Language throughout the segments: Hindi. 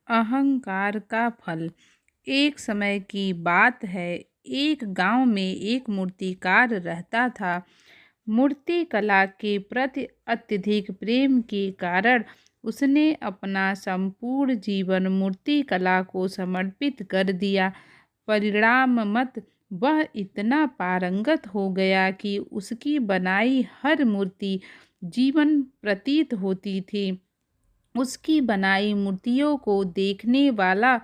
अहंकार का फल। एक समय की बात है। एक गांव में एक मूर्तिकार रहता था। मूर्ति कला के प्रति अत्यधिक प्रेम के कारण उसने अपना संपूर्ण जीवन मूर्ति कला को समर्पित कर दिया। परिणाम मत वह इतना पारंगत हो गया कि उसकी बनाई हर मूर्ति जीवन प्रतीत होती थी। उसकी बनाई मूर्तियों को देखने वाला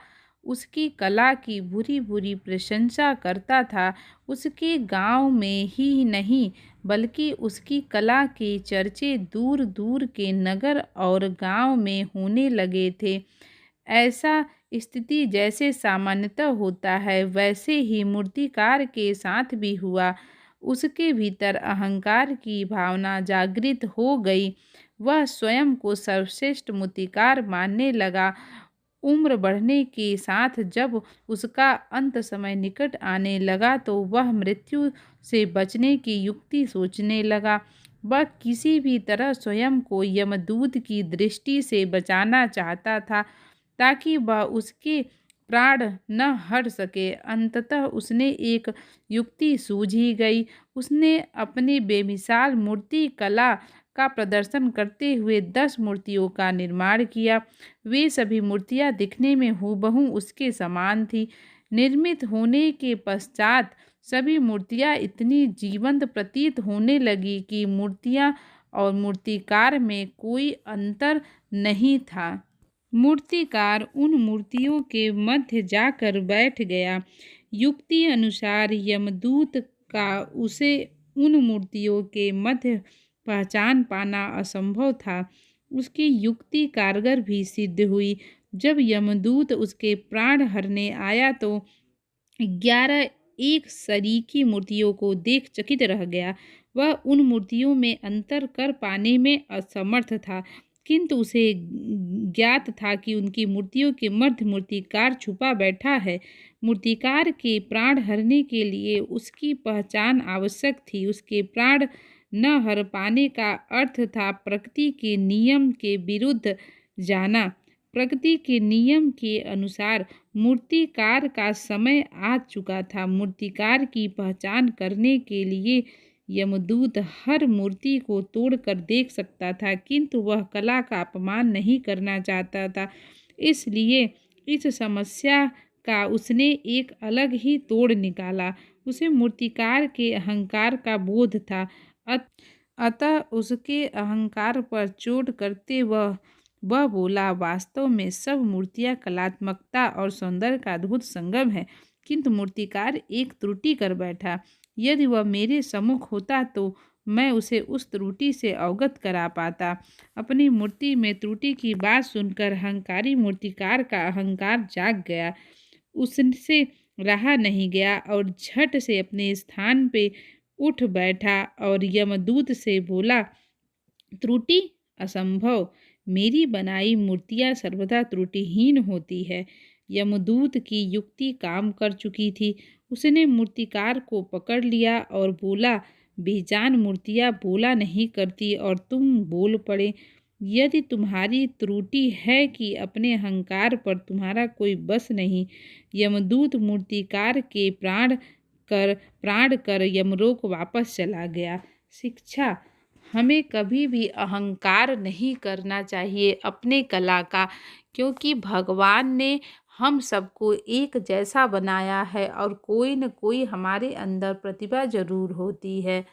उसकी कला की बुरी बुरी प्रशंसा करता था। उसके गांव में ही नहीं बल्कि उसकी कला के चर्चे दूर दूर के नगर और गांव में होने लगे थे। ऐसा स्थिति जैसे सामान्यतः होता है वैसे ही मूर्तिकार के साथ भी हुआ। उसके भीतर अहंकार की भावना जागृत हो गई। वह स्वयं को सर्वश्रेष्ठ मूर्तिकार मानने लगा। उम्र बढ़ने के साथ जब उसका अंत समय निकट आने लगा तो वह मृत्यु से बचने की युक्ति सोचने लगा। वह किसी भी तरह स्वयं को यमदूत की दृष्टि से बचाना चाहता था ताकि वह उसके प्राण न हर सके। अंततः उसने एक युक्ति सूझी गई। उसने अपनी बेमिसाल मूर्ति कला का प्रदर्शन करते हुए 10 मूर्तियों का निर्माण किया। वे सभी मूर्तियां दिखने में हूबहू उसके समान थी। निर्मित होने के पश्चात सभी मूर्तियां इतनी जीवंत प्रतीत होने लगी कि मूर्तियां और मूर्तिकार में कोई अंतर नहीं था। मूर्तिकार उन मूर्तियों के मध्य जाकर बैठ गया। युक्ति अनुसार यमदूत का उसे उन मूर्तियों के मध्य पहचान पाना असंभव था। उसकी युक्ति कारगर भी सिद्ध हुई। जब यमदूत उसके प्राण हरने आया तो 11 एक सरीकी मूर्तियों को देख चकित रह गया। वह उन मूर्तियों में अंतर कर पाने में असमर्थ था, किंतु उसे ज्ञात था कि उनकी मूर्तियों के मध्य मूर्तिकार छुपा बैठा है। मूर्तिकार के प्राण हरने के लिए उसकी पहचान आवश्यक थी। उसके प्राण न हर पाने का अर्थ था प्रकृति के नियम के विरुद्ध जाना। प्रकृति के नियम के अनुसार मूर्तिकार का समय आ चुका था। मूर्तिकार की पहचान करने के लिए यमदूत हर मूर्ति को तोड़कर देख सकता था, किंतु वह कला का अपमान नहीं करना चाहता था। इसलिए इस समस्या का उसने एक अलग ही तोड़ निकाला। उसे मूर्तिकार के अहंकार का बोध था। अतः उसके अहंकार पर चोट करते वह बोला, वास्तव में सब मूर्तियां कलात्मकता और सौंदर्य का अद्भुत संगम है, किंतु मूर्तिकार एक त्रुटि कर बैठा। यदि वह मेरे सम्मुख होता तो मैं उसे उस त्रुटि से अवगत करा पाता। अपनी मूर्ति में त्रुटि की बात सुनकर अहंकारी मूर्तिकार का अहंकार जाग गया। उससे रहा नहीं गया और झट से अपने स्थान पे उठ बैठा और यमदूत से बोला, त्रुटि असंभव। मेरी बनाई मूर्तियां सर्वदा त्रुटिहीन होती है। यमदूत की युक्ति काम कर चुकी थी। उसने मूर्तिकार को पकड़ लिया और बोला, बेजान मूर्तियां बोला नहीं करती और तुम बोल पड़े। यदि तुम्हारी त्रुटि है कि अपने अहंकार पर तुम्हारा कोई बस नहीं। यमदूत मूर्तिकार के प्राण कर यमलोक वापस चला गया। शिक्षा, हमें कभी भी अहंकार नहीं करना चाहिए अपने कला का, क्योंकि भगवान ने हम सबको एक जैसा बनाया है और कोई न कोई हमारे अंदर प्रतिभा जरूर होती है।